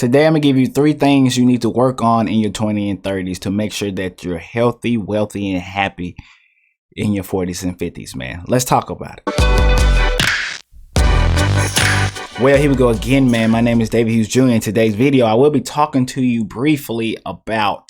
Today, I'm going to give you 3 things you need to work on in your 20s and 30s to make sure that you're healthy, wealthy, and happy in your 40s and 50s, man. Let's talk about it. Well, here we go again, man. My name is David Hughes Jr. In today's video, I will be talking to you briefly about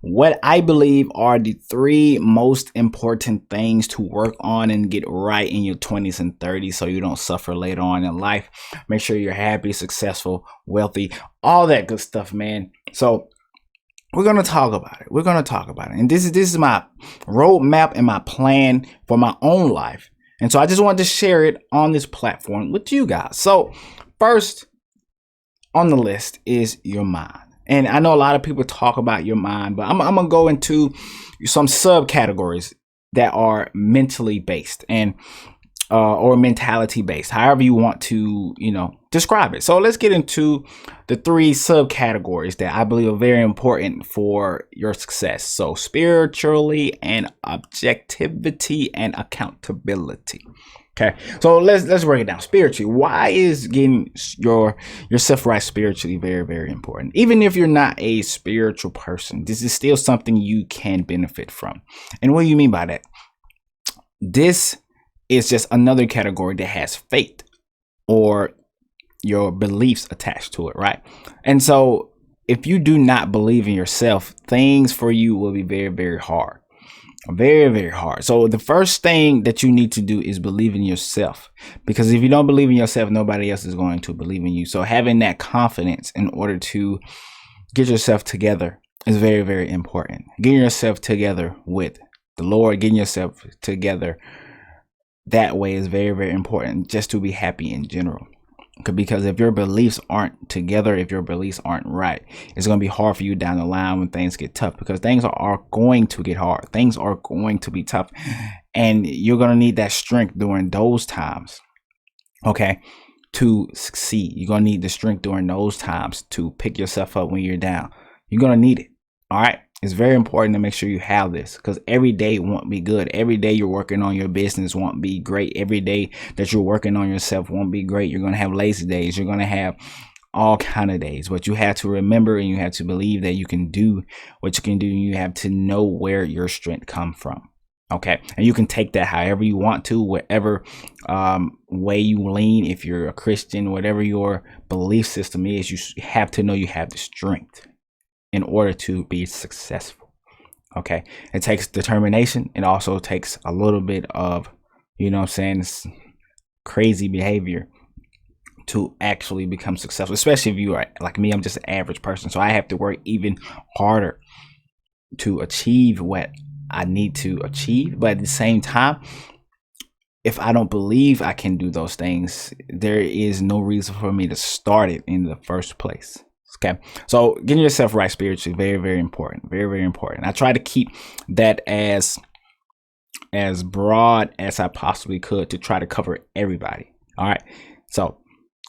what I believe are the 3 most important things to work on and get right in your 20s and 30s so you don't suffer later on in life. Make sure you're happy, successful, wealthy, all that good stuff, man. So we're going to talk about it. And this is my roadmap and my plan for my own life. And so I just wanted to share it on this platform with you guys. So first on the list is your mind. And I know a lot of people talk about your mind, but I'm going to go into some subcategories that are mentally based and or mentality based, however you want to, describe it. So let's get into the 3 subcategories that I believe are very important for your success. So spiritually and objectivity and accountability. Okay, so let's break it down. Spiritually, why is getting yourself right spiritually very, very important? Even if you're not a spiritual person, this is still something you can benefit from. And what do you mean by that? This is just another category that has faith or your beliefs attached to it, right? And so if you do not believe in yourself, things for you will be very, very hard. Very, very hard. So the first thing that you need to do is believe in yourself, because if you don't believe in yourself, nobody else is going to believe in you. So having that confidence in order to get yourself together is very, very important. Getting yourself together with the Lord, getting yourself together that way is very, very important just to be happy in general. Because if your beliefs aren't together, if your beliefs aren't right, it's going to be hard for you down the line when things get tough, because things are going to get hard. Things are going to be tough, and you're going to need that strength during those times, okay, to succeed. You're going to need the strength during those times to pick yourself up when you're down. You're going to need it. All right. It's very important to make sure you have this, because every day won't be good. Every day you're working on your business won't be great. Every day that you're working on yourself won't be great. You're going to have lazy days. You're going to have all kind of days. But you have to remember and you have to believe that you can do what you can do. You have to know where your strength comes from. Okay. And you can take that however you want to, whatever way you lean. If you're a Christian, whatever your belief system is, you have to know you have the strength in order to be successful. Okay. It takes determination. It also takes a little bit of, it's crazy behavior to actually become successful, especially if you are like me. I'm just an average person. So I have to work even harder to achieve what I need to achieve. But at the same time, if I don't believe I can do those things, there is no reason for me to start it in the first place. Okay, so getting yourself right spiritually, very, very important. Very, very important. I try to keep that as broad as I possibly could to try to cover everybody. All right, so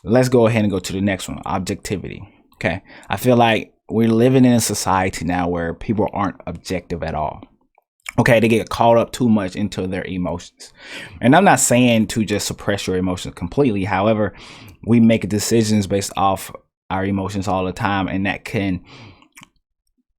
let's go ahead and go to the next one, objectivity. Okay, I feel like we're living in a society now where people aren't objective at all. Okay, they get caught up too much into their emotions. And I'm not saying to just suppress your emotions completely. However, we make decisions based off our emotions all the time, and that can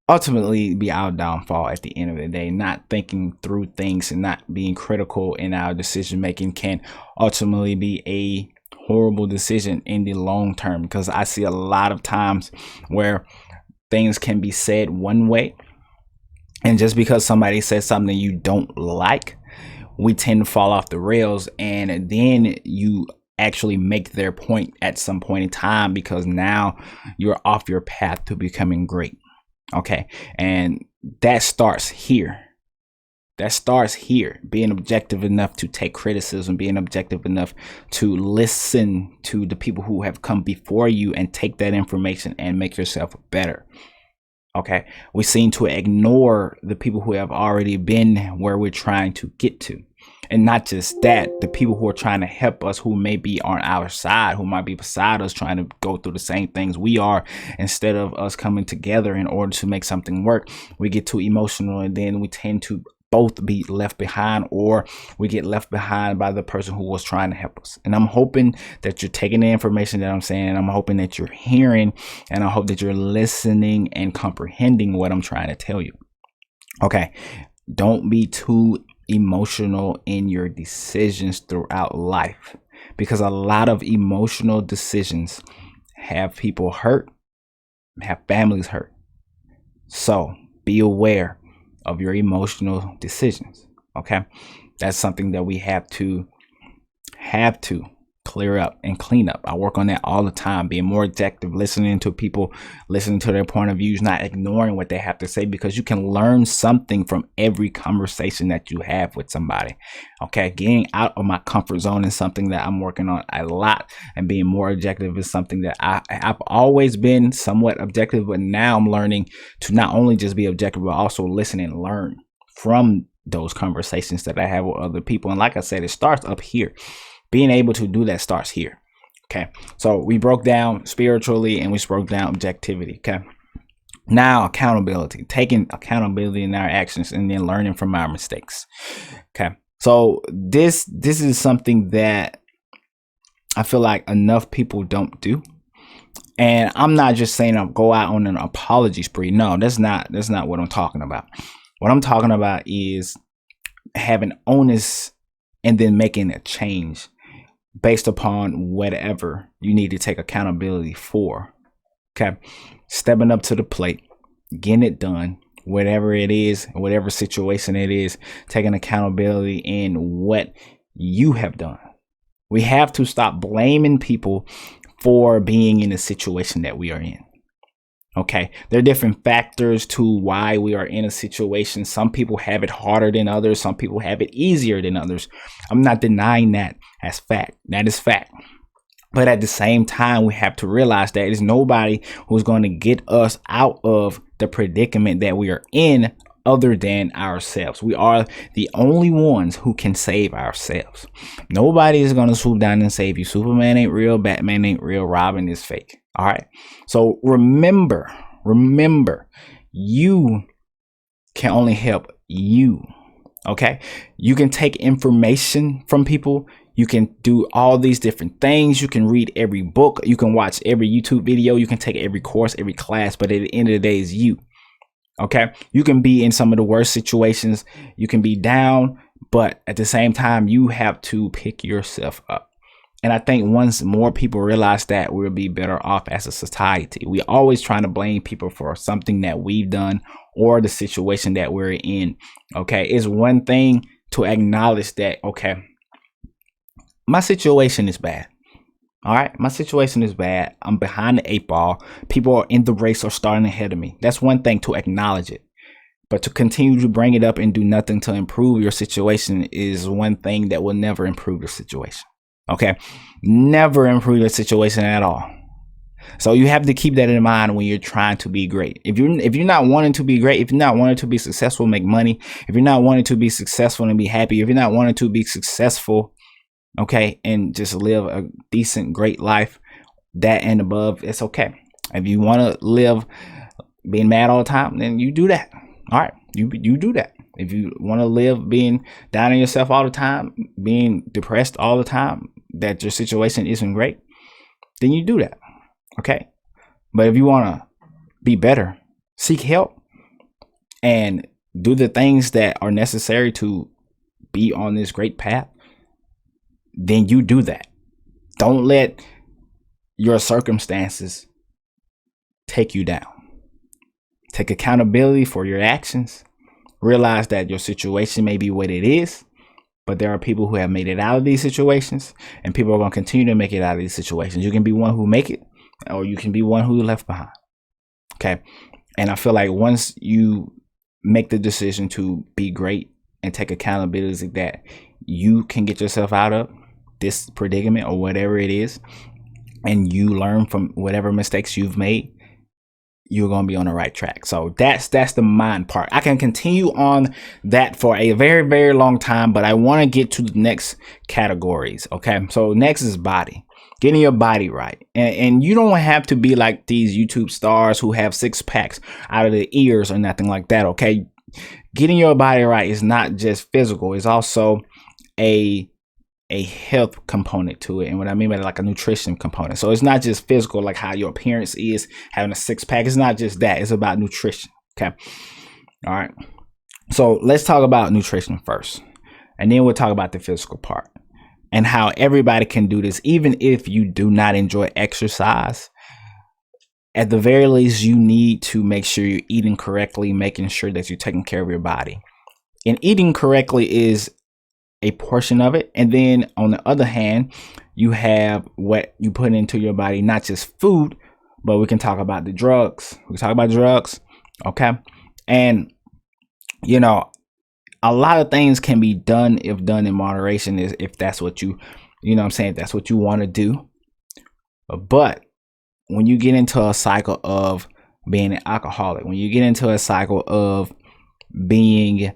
ultimately be our downfall at the end of the day. Not thinking through things and not being critical in our decision making can ultimately be a horrible decision in the long term, because I see a lot of times where things can be said one way, and just because somebody says something you don't like, we tend to fall off the rails, and then you actually make their point at some point in time, because now you're off your path to becoming great. Okay, and that starts here. Being objective enough to take criticism, being objective enough to listen to the people who have come before you and take that information and make yourself better. Okay, we seem to ignore the people who have already been where we're trying to get to. And not just that, the people who are trying to help us, who may be on our side, who might be beside us, trying to go through the same things we are, instead of us coming together in order to make something work, we get too emotional, and then we tend to both be left behind, or we get left behind by the person who was trying to help us. And I'm hoping that you're taking the information that I'm saying. I'm hoping that you're hearing, and I hope that you're listening and comprehending what I'm trying to tell you. Okay. Don't be too emotional in your decisions throughout life, because a lot of emotional decisions have people hurt, have families hurt. So be aware of your emotional decisions. Okay. That's something that we have to clear up and clean up. I work on that all the time, being more objective, listening to people, listening to their point of views, not ignoring what they have to say, because you can learn something from every conversation that you have with somebody. Okay. Getting out of my comfort zone is something that I'm working on a lot, and being more objective is something that I've always been somewhat objective, but now I'm learning to not only just be objective, but also listen and learn from those conversations that I have with other people. And like I said, it starts up here. Being able to do that starts here. Okay. So we broke down spiritually and we broke down objectivity. Okay. Now accountability, taking accountability in our actions and then learning from our mistakes. Okay. So this is something that I feel like enough people don't do. And I'm not just saying I'll go out on an apology spree. No, that's not what I'm talking about. What I'm talking about is having onus and then making a change based upon whatever you need to take accountability for. Okay. Stepping up to the plate, getting it done, whatever it is, whatever situation it is, taking accountability in what you have done. We have to stop blaming people for being in the situation that we are in. Okay. There are different factors to why we are in a situation. Some people have it harder than others. Some people have it easier than others. I'm not denying that as fact. That is fact. But at the same time, we have to realize that there's nobody who's going to get us out of the predicament that we are in other than ourselves. We are the only ones who can save ourselves. Nobody is going to swoop down and save you. Superman ain't real. Batman ain't real. Robin is fake. All right. So remember, you can only help you. Okay. You can take information from people. You can do all these different things. You can read every book. You can watch every YouTube video. You can take every course, every class. But at the end of the day, it's you. Okay. You can be in some of the worst situations. You can be down, but at the same time, you have to pick yourself up. And I think once more people realize that, we'll be better off as a society. We're always trying to blame people for something that we've done or the situation that we're in. Okay. It's one thing to acknowledge that, okay, my situation is bad. All right. My situation is bad. I'm behind the 8 ball. People are in the race or starting ahead of me. That's one thing, to acknowledge it. But to continue to bring it up and do nothing to improve your situation is one thing that will never improve your situation. Okay. Never improve your situation at all. So you have to keep that in mind when you're trying to be great. If you're not wanting to be great, if you're not wanting to be successful, make money, if you're not wanting to be successful and be happy, if you're not wanting to be successful, okay, and just live a decent, great life, that and above, it's okay. If you want to live being mad all the time, then you do that. All right. You do that. If you want to live being down on yourself all the time, being depressed all the time, that your situation isn't great, then you do that. Okay. But if you want to be better, seek help and do the things that are necessary to be on this great path, then you do that. Don't let your circumstances take you down. Take accountability for your actions. Realize that your situation may be what it is, but there are people who have made it out of these situations, and people are going to continue to make it out of these situations. You can be one who make it, or you can be one who left behind. Okay. And I feel like once you make the decision to be great and take accountability that you can get yourself out of this predicament or whatever it is, and you learn from whatever mistakes you've made, you're going to be on the right track. So that's the mind part. I can continue on that for a very, very long time, but I want to get to the next categories. Okay. So next is body, getting your body right. And you don't have to be like these YouTube stars who have 6 packs out of their ears or nothing like that. Okay. Getting your body right is not just physical, it's also a health component to it. And what I mean by that, like a nutrition component. So it's not just physical, like how your appearance is, having a six pack. It's not just that, it's about nutrition. Okay. All right. So let's talk about nutrition first, and then we'll talk about the physical part and how everybody can do this. Even if you do not enjoy exercise, at the very least, you need to make sure you're eating correctly, making sure that you're taking care of your body. And eating correctly is a portion of it. And then on the other hand, you have what you put into your body, not just food, but we can talk about the drugs. We can talk about drugs. Okay. And, you know, a lot of things can be done if done in moderation, is if that's what you know what I'm saying, if that's what you want to do. But when you get into a cycle of being an alcoholic, when you get into a cycle of being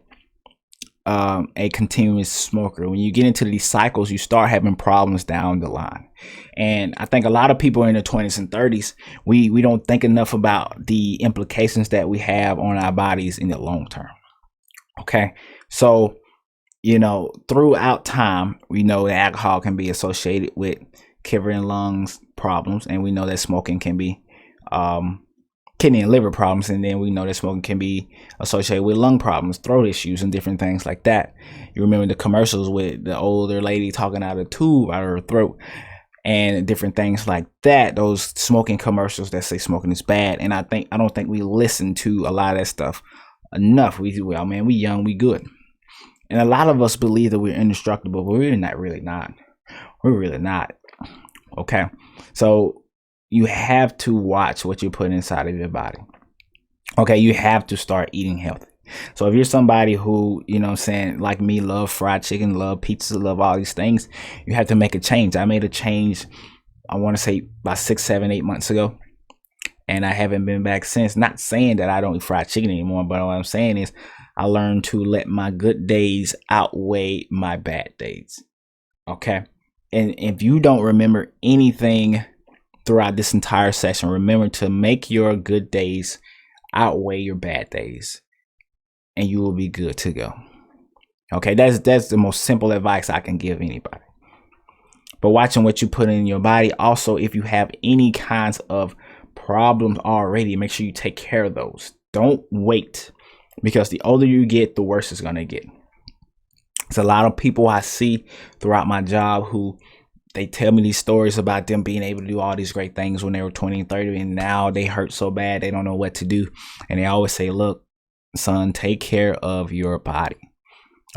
a continuous smoker, when you get into these cycles, you start having problems down the line. And I think a lot of people in their 20s and 30s, we don't think enough about the implications that we have on our bodies in the long term. Okay. So, you know, throughout time, we know that alcohol can be associated with kidney and lungs problems, and we know that smoking can be kidney and liver problems, and then we know that smoking can be associated with lung problems, throat issues, and different things like that. You remember the commercials with the older lady talking out of a tube out of her throat and different things like that. Those smoking commercials that say smoking is bad. And I don't think we listen to a lot of that stuff enough. Well, man, we young, we good. And a lot of us believe that we're indestructible, but we're really not. We're really not. Okay. So you have to watch what you put inside of your body. Okay. You have to start eating healthy. So if you're somebody who, you know what I'm saying, like me, love fried chicken, love pizza, love all these things, you have to make a change. I made a change, I want to say about 6, 7, 8 months ago. And I haven't been back since. Not saying that I don't eat fried chicken anymore, but what I'm saying is I learned to let my good days outweigh my bad days. Okay. And if you don't remember anything throughout this entire session, remember to make your good days outweigh your bad days, and you will be good to go. Okay. That's the most simple advice I can give anybody. But watching what you put in your body. Also, if you have any kinds of problems already, make sure you take care of those. Don't wait, because the older you get, the worse it's going to get. There's a lot of people I see throughout my job who they tell me these stories about them being able to do all these great things when they were 20 and 30, and now they hurt so bad they don't know what to do. And they always say, look, son, take care of your body.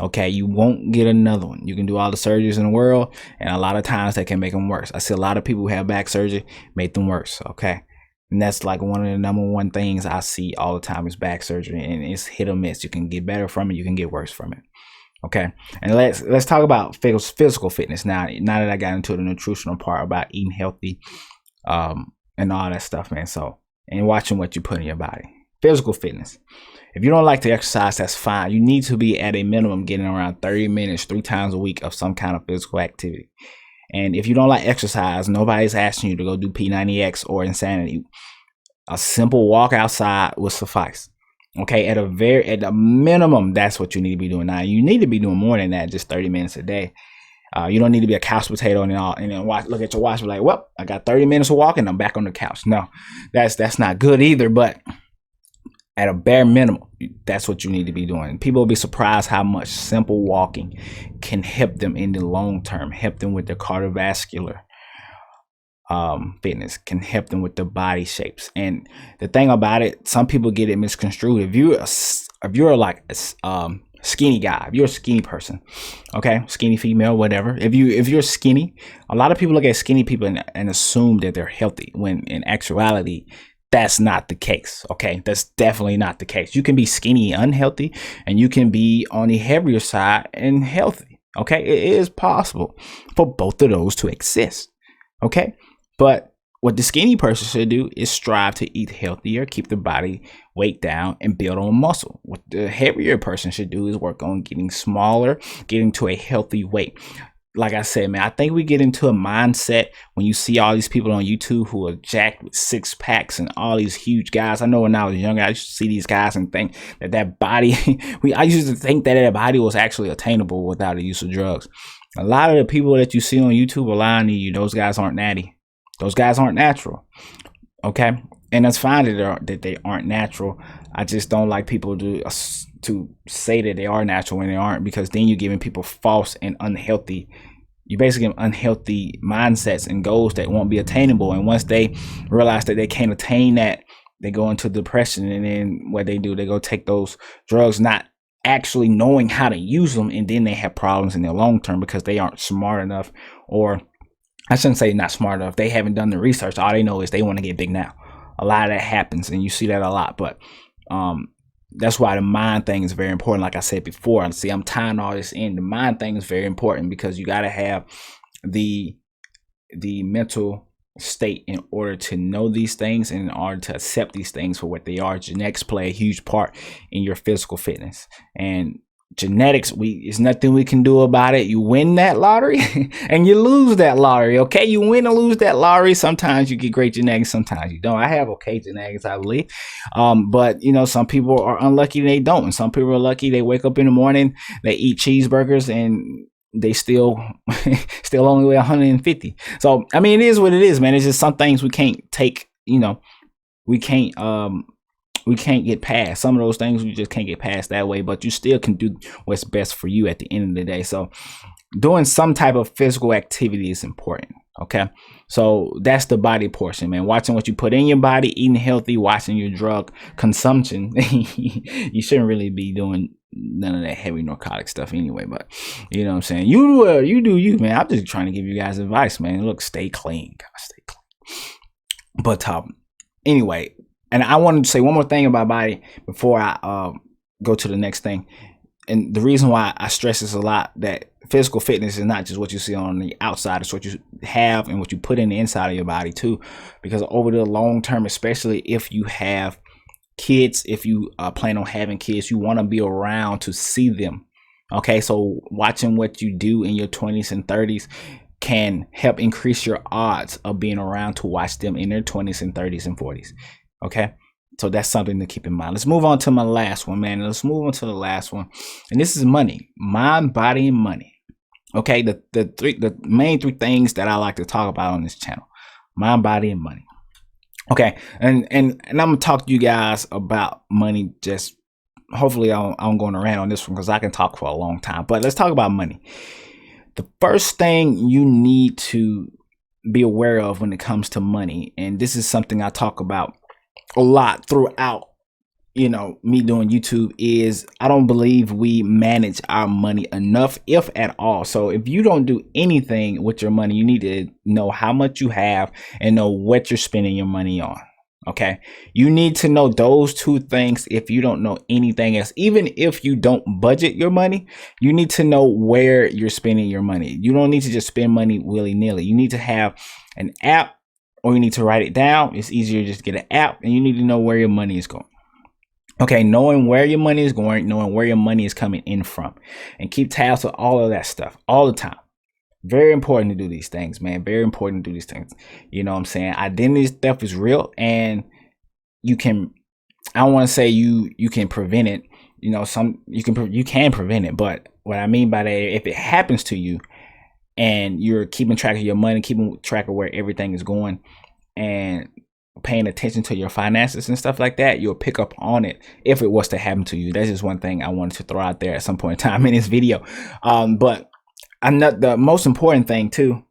Okay, you won't get another one. You can do all the surgeries in the world, and a lot of times that can make them worse. I see a lot of people who have back surgery make them worse. Okay. And that's like one of the number one things I see all the time is back surgery, and it's hit or miss. You can get better from it, you can get worse from it. Okay. And let's talk about physical fitness now that I got into the nutritional part about eating healthy and all that stuff, man. So, and watching what you put in your body. Physical fitness. If you don't like to exercise, that's fine. You need to be at a minimum getting around 30 minutes 3 times a week of some kind of physical activity. And if you don't like exercise, nobody's asking you to go do P90X or insanity. A simple walk outside will suffice. Okay, at a minimum, that's what you need to be doing. Now, you need to be doing more than that, just 30 minutes a day. You don't need to be a couch potato and then look at your watch and be like, well, I got 30 minutes of walking, I'm back on the couch. No, that's not good either. But at a bare minimum, that's what you need to be doing. People will be surprised how much simple walking can help them in the long term, help them with their cardiovascular fitness, can help them with the body shapes. And the thing about it, some people get it misconstrued. If you're like a skinny guy, if you're a skinny person, okay, skinny female, whatever, if you're skinny, a lot of people look at skinny people and assume that they're healthy, when in actuality that's not the case. Okay, that's definitely not the case. You can be skinny unhealthy, and you can be on the heavier side and healthy. Okay, it is possible for both of those to exist. Okay. But what the skinny person should do is strive to eat healthier, keep the body weight down, and build on muscle. What the heavier person should do is work on getting smaller, getting to a healthy weight. like I said, man, I think we get into a mindset when you see all these people on YouTube who are jacked with six packs and all these huge guys. I know when I was younger, I used to see these guys and think that body, I used to think that body was actually attainable without the use of drugs. A lot of the people that you see on YouTube are lying to you. Those guys aren't natty. Those guys aren't natural. Okay. And that's fine that they aren't natural. I just don't like people to say that they are natural when they aren't, because then you're giving people false and unhealthy, you basically give unhealthy mindsets and goals that won't be attainable. And once they realize that they can't attain that, they go into depression. And then what they do, they go take those drugs, not actually knowing how to use them. And then they have problems in the long term because they aren't smart enough, or I shouldn't say not smart enough. They haven't done the research. All they know is they want to get big now. A lot of that happens, and you see that a lot. But that's why the mind thing is very important. Like I said before, and see, I'm tying all this in. The mind thing is very important because you got to have the mental state in order to know these things and in order to accept these things for what they are. Genetics play a huge part in your physical fitness, and genetics, it's nothing we can do about it. You win that lottery and you lose that lottery. Okay, you win or lose that lottery. Sometimes you get great genetics, sometimes you don't. I have okay genetics, I believe, but you know, some people are unlucky, they don't, and some people are lucky. They wake up in the morning, they eat cheeseburgers, and they still only weigh 150. So I mean, it is what it is, man. It's just some things we can't take, you know, we can't get past. Some of those things we just can't get past that way, but you still can do what's best for you at the end of the day. So doing some type of physical activity is important. Okay, so that's the body portion, man. Watching what you put in your body, eating healthy, watching your drug consumption. You shouldn't really be doing none of that heavy narcotic stuff anyway, but you know what I'm saying? You do you, man. I'm just trying to give you guys advice, man. Look, stay clean, guys, stay clean. But anyway, and I wanted to say one more thing about body before I go to the next thing. And the reason why I stress this a lot, that physical fitness is not just what you see on the outside, it's what you have and what you put in the inside of your body too. Because over the long term, especially if you have kids, if you plan on having kids, you want to be around to see them. Okay, so watching what you do in your 20s and 30s can help increase your odds of being around to watch them in their 20s and 30s and 40s. Okay, so that's something to keep in mind. Let's move on to my last one, man. Let's move on to the last one, and this is money. Mind, body, and money. Okay, the main three things that I like to talk about on this channel: mind, body, and money. Okay, and I'm gonna talk to you guys about money. Just hopefully I'm going to rant on this one because I can talk for a long time. But let's talk about money. The first thing you need to be aware of when it comes to money, and this is something I talk about a lot throughout, you know, me doing YouTube, is I don't believe we manage our money enough, if at all. So if you don't do anything with your money, you need to know how much you have and know what you're spending your money on. Okay, you need to know those two things. If you don't know anything else, even if you don't budget your money, you need to know where you're spending your money. You don't need to just spend money willy-nilly. You need to have an app, or you need to write it down. It's easier just to get an app, and you need to know where your money is going. Okay, knowing where your money is going, knowing where your money is coming in from, and keep tabs with all of that stuff all the time. Very important to do these things, man. Very important to do these things. You know what I'm saying? Identity theft is real, and you can, I don't want to say you can prevent it. You know, you can prevent it, but what I mean by that, if it happens to you and you're keeping track of your money, keeping track of where everything is going, and paying attention to your finances and stuff like that, you'll pick up on it if it was to happen to you. That's just one thing I wanted to throw out there at some point in time in this video. But I'm not the most important thing too.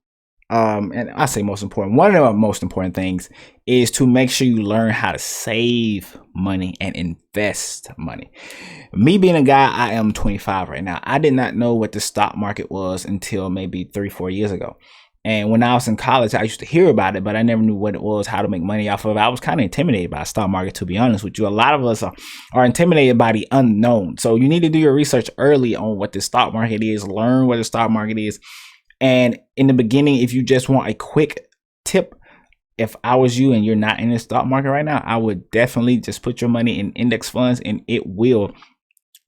And I say most important, one of the most important things is to make sure you learn how to save money and invest money. Me being a guy, I am 25 right now. I did not know what the stock market was until maybe 3-4 years ago. And when I was in college, I used to hear about it, but I never knew what it was, how to make money off of it. I was kind of intimidated by the stock market, to be honest with you. A lot of us are intimidated by the unknown. So you need to do your research early on what the stock market is, learn what the stock market is. And in the beginning, if you just want a quick tip, if I was you and you're not in the stock market right now, I would definitely just put your money in index funds, and it will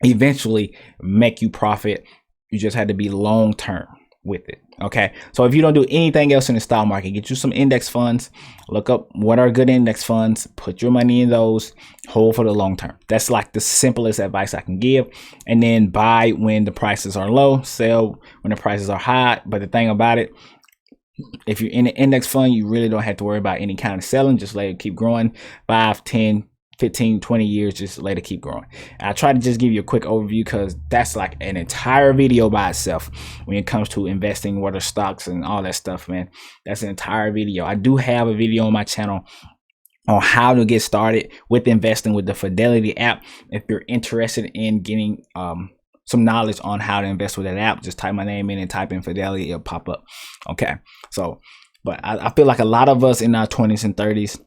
eventually make you profit. You just had to be long term. with it. Okay, so if you don't do anything else in the stock market, get you some index funds, look up what are good index funds, put your money in those, hold for the long term. That's like the simplest advice I can give. And then buy when the prices are low, sell when the prices are high. But the thing about it, if you're in an index fund, you really don't have to worry about any kind of selling. Just let it keep growing 5, 10, 15, 20 years, just let it keep growing. And I try to just give you a quick overview because that's like an entire video by itself when it comes to investing, what are stocks and all that stuff, man. That's an entire video. I do have a video on my channel on how to get started with investing with the Fidelity app. If you're interested in getting some knowledge on how to invest with that app, just type my name in and type in Fidelity, it'll pop up. Okay, so but I feel like a lot of us in our 20s and 30s,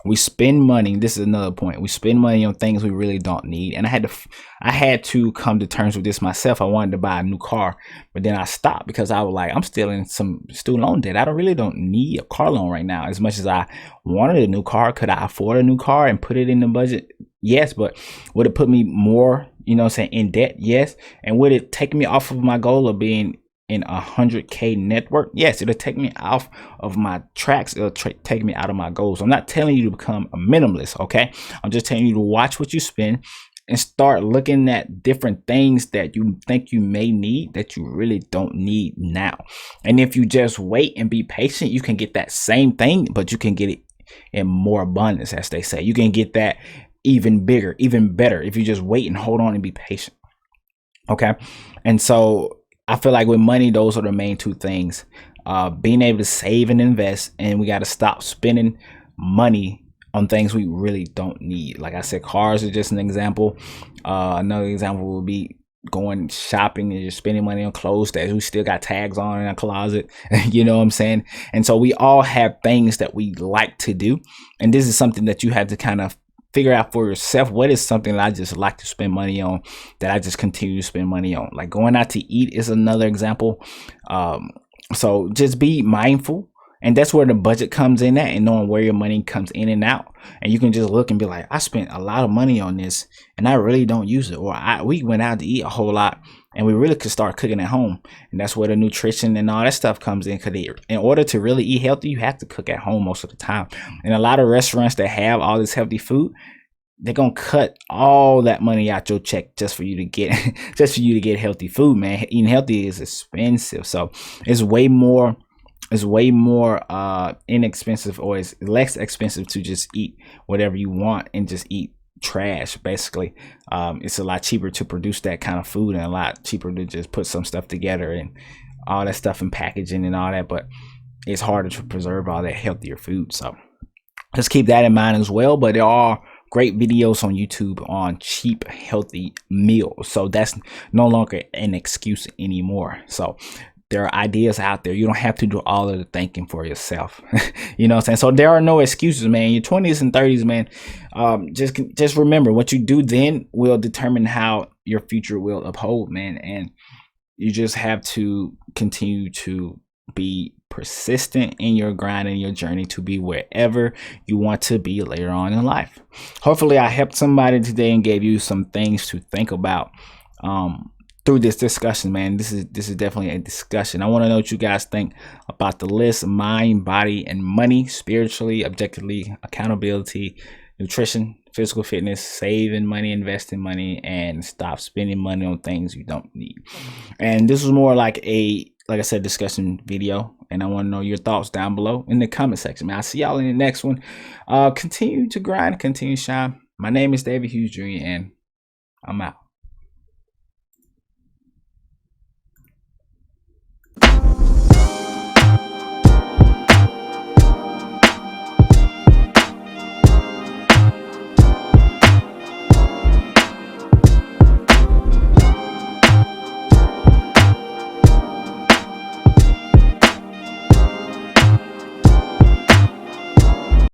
we spend money. This is another point. We spend money on things we really don't need. And I had to come to terms with this myself. I wanted to buy a new car, but then I stopped because I was like, I'm still in some student loan debt. I really don't need a car loan right now. As much as I wanted a new car, could I afford a new car and put it in the budget? Yes, but would it put me more, you know what I'm saying, in debt? Yes. And would it take me off of my goal of being in 100K network? Yes, it'll take me off of my tracks. It'll take me out of my goals. I'm not telling you to become a minimalist, okay? I'm just telling you to watch what you spend and start looking at different things that you think you may need that you really don't need now. And if you just wait and be patient, you can get that same thing, but you can get it in more abundance, as they say. You can get that even bigger, even better, if you just wait and hold on and be patient. Okay. And so I feel like with money, those are the main two things. Being able to save and invest, and we got to stop spending money on things we really don't need. Like I said, cars are just an example. Another example would be going shopping and just spending money on clothes that we still got tags on in our closet. You know what I'm saying? And so we all have things that we like to do. And this is something that you have to kind of figure out for yourself. What is something that I just like to spend money on, that I just continue to spend money on? Like going out to eat is another example. So just be mindful. And that's where the budget comes in at, and knowing where your money comes in and out. And you can just look and be like, I spent a lot of money on this and I really don't use it. Or we went out to eat a whole lot and we really could start cooking at home. And that's where the nutrition and all that stuff comes in. Because in order to really eat healthy, you have to cook at home most of the time. And a lot of restaurants that have all this healthy food, they're gonna cut all that money out your check just for you to get healthy food, man. Eating healthy is expensive. So it's way more inexpensive, or it's less expensive to just eat whatever you want and just eat trash. Basically, it's a lot cheaper to produce that kind of food, and a lot cheaper to just put some stuff together and all that stuff and packaging and all that. But it's harder to preserve all that healthier food. So just keep that in mind as well. But there are great videos on YouTube on cheap, healthy meals. So that's no longer an excuse anymore. So there are ideas out there. You don't have to do all of the thinking for yourself. You know what I'm saying? So there are no excuses, man. Your 20s and 30s, man. Just remember, what you do then will determine how your future will uphold, man. And you just have to continue to be persistent in your grind and your journey to be wherever you want to be later on in life. Hopefully I helped somebody today and gave you some things to think about through this discussion, man. This is definitely a discussion. I want to know what you guys think about the list: mind, body, and money, spiritually, objectively, accountability, nutrition, physical fitness, saving money, investing money, and stop spending money on things you don't need. And this was more like I said, discussion video. And I want to know your thoughts down below in the comment section, man. I'll see y'all in the next one. Continue to grind, continue to shine. My name is David Hughes Jr., and I'm out.